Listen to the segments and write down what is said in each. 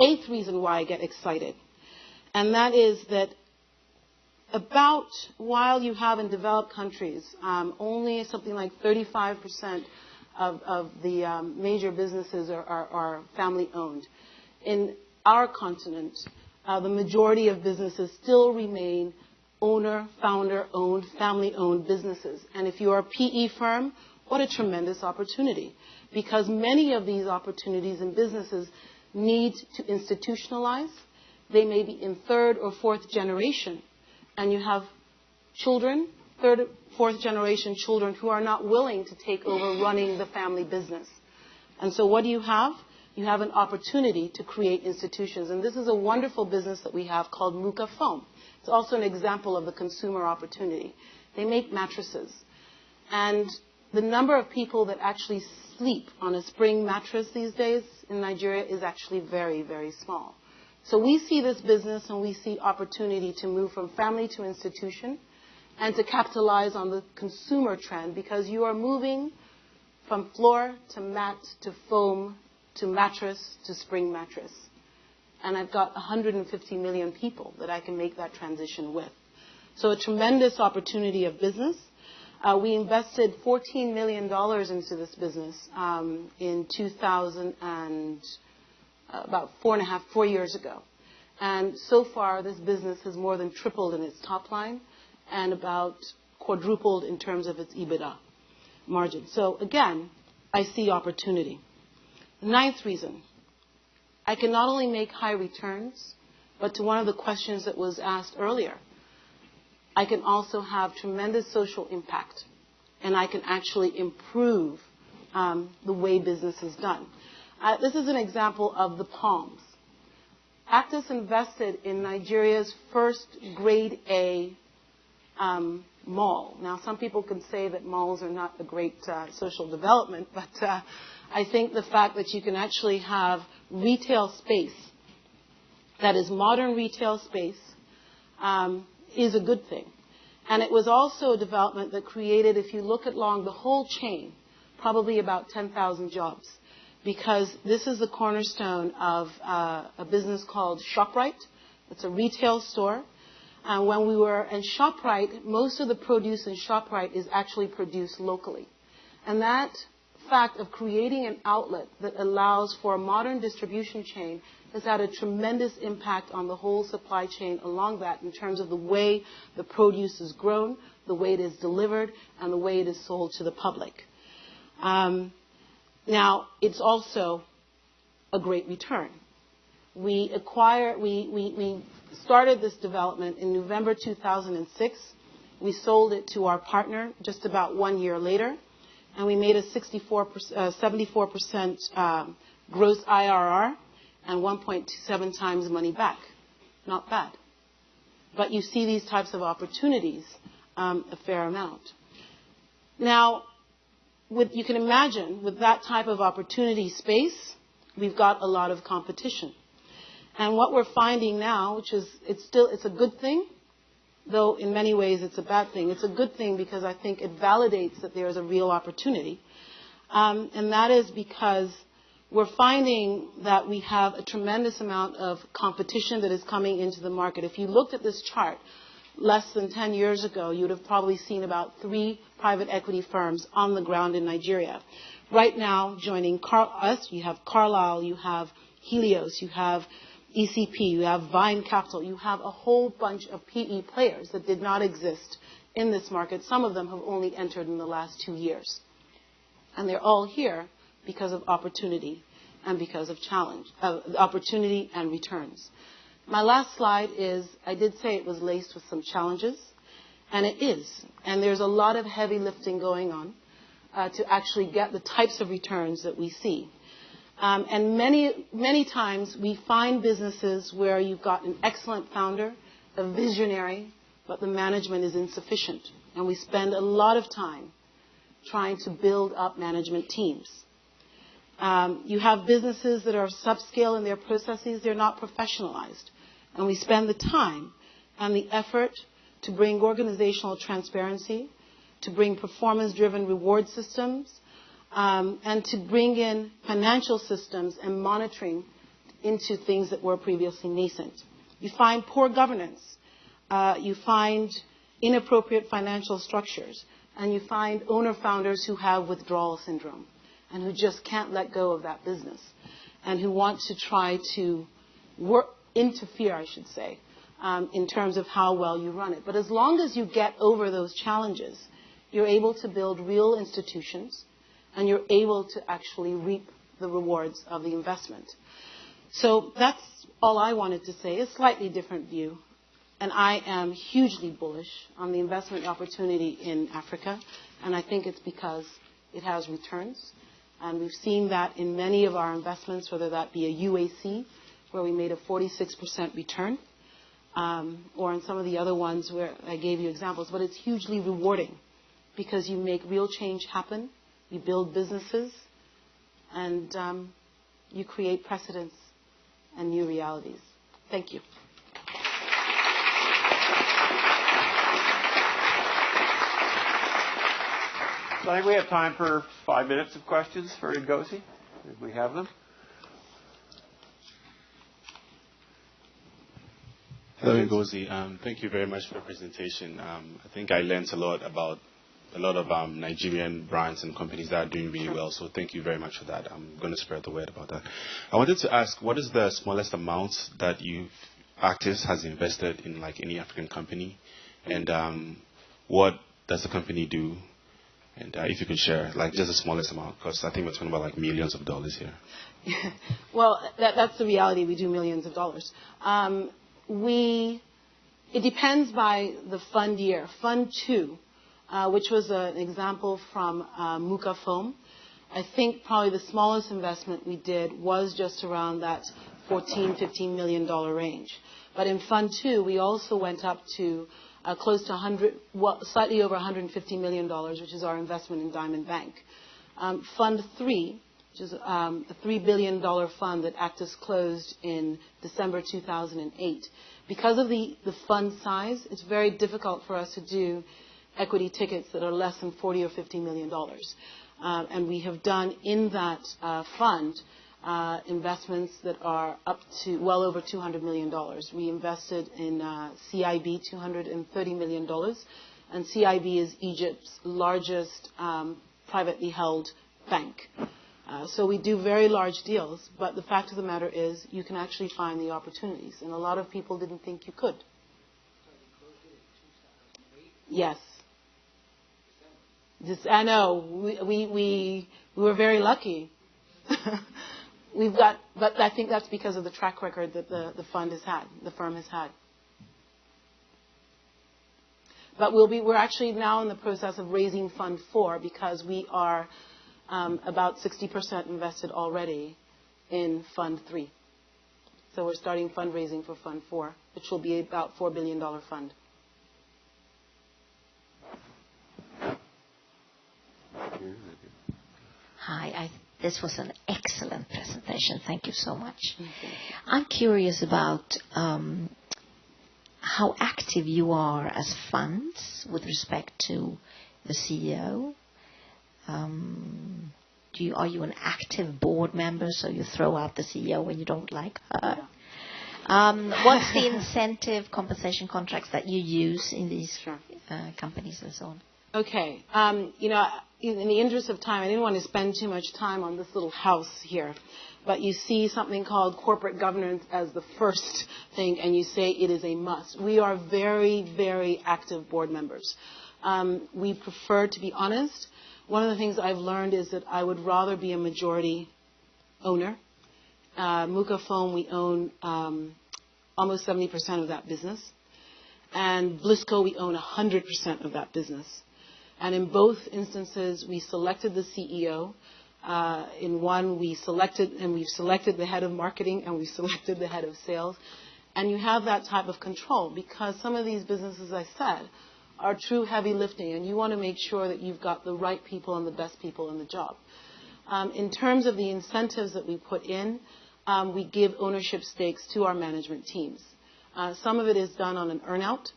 Eighth reason why I get excited, and that is that about, while you have in developed countries, only something like 35% of the major businesses are family-owned. In our continent, the majority of businesses still remain owner, founder-owned, family-owned businesses. And if you are a PE firm, what a tremendous opportunity. Because many of these opportunities and businesses need to institutionalize. They may be in third or fourth generation. And you have children, third, fourth generation children who are not willing to take over running the family business. And so what do you have? You have an opportunity to create institutions. And this is a wonderful business that we have called Muka Foam. It's also an example of the consumer opportunity. They make mattresses. And the number of people that actually sleep on a spring mattress these days in Nigeria is actually very, very small. So we see this business and we see opportunity to move from family to institution and to capitalize on the consumer trend, because you are moving from floor to mat to foam to mattress to spring mattress. And I've got 150 million people that I can make that transition with. So a tremendous opportunity of business. We invested $14 million into this business in 2000 and about 4 years ago. And so far, this business has more than tripled in its top line and about quadrupled in terms of its EBITDA margin. So again, I see opportunity. The ninth reason, I can not only make high returns, but to one of the questions that was asked earlier, I can also have tremendous social impact, and I can actually improve the way business is done. This is an example of the Palms. Actis invested in Nigeria's first grade A mall. Now, some people can say that malls are not a great social development, but I think the fact that you can actually have retail space that is modern retail space is a good thing. And it was also a development that created, if you look along the whole chain, probably about 10,000 jobs. Because this is the cornerstone of a business called ShopRite. It's a retail store. And when we were in ShopRite, most of the produce in ShopRite is actually produced locally. And that fact of creating an outlet that allows for a modern distribution chain has had a tremendous impact on the whole supply chain along that, in terms of the way the produce is grown, the way it is delivered, and the way it is sold to the public. Now, it's also a great return. We started this development in November 2006. We sold it to our partner just about 1 year later, and we made a 74% gross IRR and 1.27 times money back. Not bad. But you see these types of opportunities a fair amount. Now, you can imagine, with that type of opportunity space, we've got a lot of competition. And what we're finding now, which is, it's a good thing, though in many ways it's a bad thing. It's a good thing because I think it validates that there is a real opportunity. And that is because we're finding that we have a tremendous amount of competition that is coming into the market. If you looked at this chart less than 10 years ago, you would have probably seen about 3 private equity firms on the ground in Nigeria. Right now, joining us, you have Carlyle, you have Helios, you have ECP, you have Vine Capital, you have a whole bunch of PE players that did not exist in this market. Some of them have only entered in the last 2 years. And they're all here because of opportunity and because of challenge, opportunity and returns. My last slide is, I did say it was laced with some challenges, and it is. And there's a lot of heavy lifting going on to actually get the types of returns that we see. And many times we find businesses where you've got an excellent founder, a visionary, but the management is insufficient. And we spend a lot of time trying to build up management teams. You have businesses that are subscale in their processes. They're not professionalized. And we spend the time and the effort to bring organizational transparency, to bring performance-driven reward systems, and to bring in financial systems and monitoring into things that were previously nascent. You find poor governance. You find inappropriate financial structures. And you find owner-founders who have withdrawal syndrome and who just can't let go of that business and who want to try to interfere, I should say, in terms of how well you run it. But as long as you get over those challenges, you're able to build real institutions and you're able to actually reap the rewards of the investment. So that's all I wanted to say, a slightly different view. And I am hugely bullish on the investment opportunity in Africa. And I think it's because it has returns. And we've seen that in many of our investments, whether that be a UAC, where we made a 46% return, or in some of the other ones where I gave you examples. But it's hugely rewarding because you make real change happen, you build businesses, and you create precedents and new realities. Thank you. So I think we have time for 5 minutes of questions for Ngozi, if we have them. Hello, Ngozi. Thank you very much for the presentation. I think I learned a lot about a lot of Nigerian brands and companies that are doing really well. So thank you very much for that. I'm going to spread the word about that. I wanted to ask, what is the smallest amount that Actis has invested in like any African company? And what does the company do? And if you could share, like just the smallest amount, because I think we're talking about like millions of dollars here. Well, that's the reality. We do millions of dollars. It depends by the fund year. Fund 2, which was an example from Muka Foam, I think probably the smallest investment we did was just around that $14-15 million range. But in Fund 2, we also went up to close to slightly over $150 million, which is our investment in Diamond Bank. Fund 3, which is a $3 billion fund that Actis closed in December 2008. Because of the fund size, it's very difficult for us to do equity tickets that are less than $40 or $50 million. And we have done in that fund investments that are up to well over $200 million. We invested in CIB, $230 million. And CIB is Egypt's largest privately held bank. So we do very large deals, but the fact of the matter is you can actually find the opportunities. And a lot of people didn't think you could. Yes. I know. We were very lucky. But I think that's because of the track record that the firm has had. But we're actually now in the process of raising Fund 4 because we are about 60% invested already in Fund 3. So we're starting fundraising for Fund 4, which will be about $4 billion fund. Hi, this was an excellent presentation. Thank you so much. I'm curious about how active you are as funds with respect to the CEO. Are you an active board member, so you throw out the CEO when you don't like her? What's the incentive compensation contracts that you use in these companies and so on? Okay. In the interest of time, I didn't want to spend too much time on this little house here. But you see something called corporate governance as the first thing, and you say it is a must. We are very, very active board members. We prefer to be honest. One of the things I've learned is that I would rather be a majority owner. Muka Foam, we own almost 70% of that business. And Blisco, we own 100% of that business. And in both instances, we selected the CEO. In one, we've selected the head of marketing, and we've selected the head of sales. And you have that type of control because some of these businesses, as I said, are true heavy lifting, and you want to make sure that you've got the right people and the best people in the job. In terms of the incentives that we put in, we give ownership stakes to our management teams. Some of it is done on an earn-out,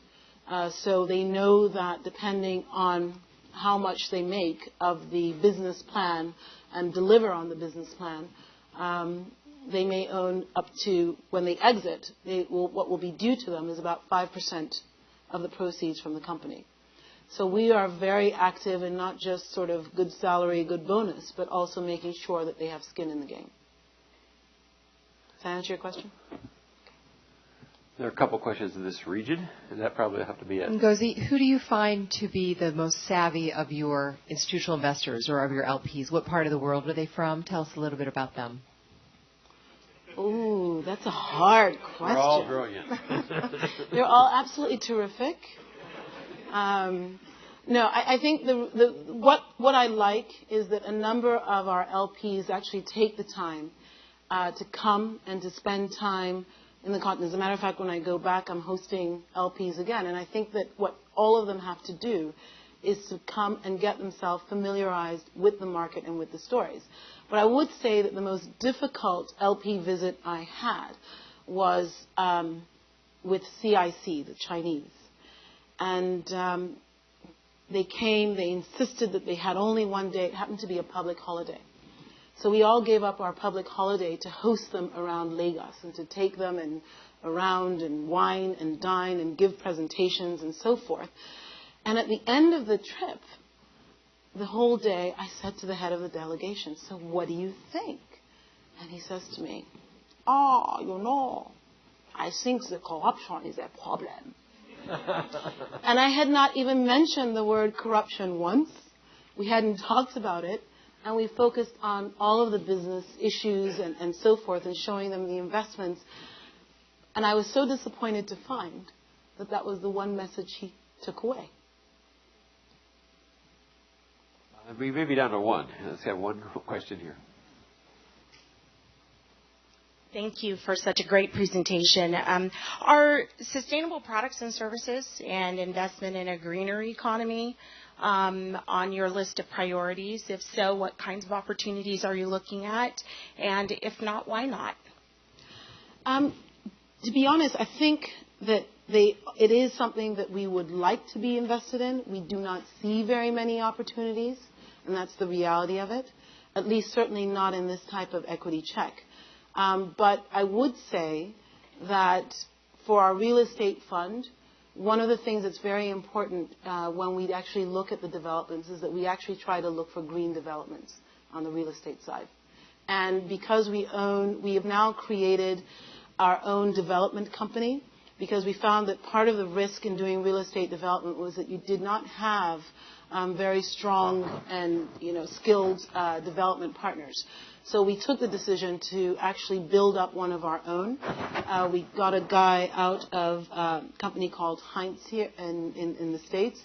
so they know that depending on how much they make of the business plan and deliver on the business plan, they may own up to, when they exit, what will be due to them is about 5% of the proceeds from the company. So we are very active in not just sort of good salary, good bonus, but also making sure that they have skin in the game. Does that answer your question? There are a couple questions in this region, and that probably will have to be it. Ngozi, who do you find to be the most savvy of your institutional investors or of your LPs? What part of the world are they from? Tell us a little bit about them. Ooh, that's a hard question. They're all brilliant. They're all absolutely terrific. No, I think what I like is that a number of our LPs actually take the time to come and to spend time in the continent. As a matter of fact, when I go back, I'm hosting LPs again, and I think that what all of them have to do is to come and get themselves familiarized with the market and with the stories. But I would say that the most difficult LP visit I had was with CIC, the Chinese. And they came, they insisted that they had only one day. It happened to be a public holiday. So we all gave up our public holiday to host them around Lagos and to take them and around and wine and dine and give presentations and so forth. And at the end of the trip, the whole day, I said to the head of the delegation, so what do you think? And he says to me, I think the corruption is a problem. And I had not even mentioned the word corruption once. We hadn't talked about it. And we focused on all of the business issues and so forth and showing them the investments. And I was so disappointed to find that that was the one message he took away. We may be down to one. Let's have one question here. Thank you for such a great presentation. Are sustainable products and services and investment in a greener economy on your list of priorities? If so, what kinds of opportunities are you looking at? And if not, why not? To be honest, I think that it is something that we would like to be invested in. We do not see very many opportunities, and that's the reality of it, at least certainly not in this type of equity check. But I would say that for our real estate fund, one of the things that's very important when we actually look at the developments is that we actually try to look for green developments on the real estate side. And because we have now created our own development company, because we found that part of the risk in doing real estate development was that you did not have very strong and skilled development partners. So we took the decision to actually build up one of our own. We got a guy out of a company called Heinz here in the States.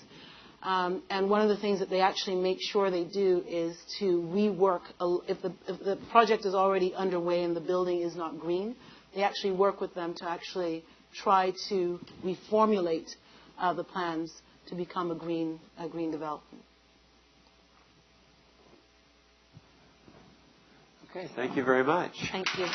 And one of the things that they actually make sure they do is to rework. If the project is already underway and the building is not green, they actually work with them to actually try to reformulate the plans to become a green development. Okay, thank you very much. Thank you.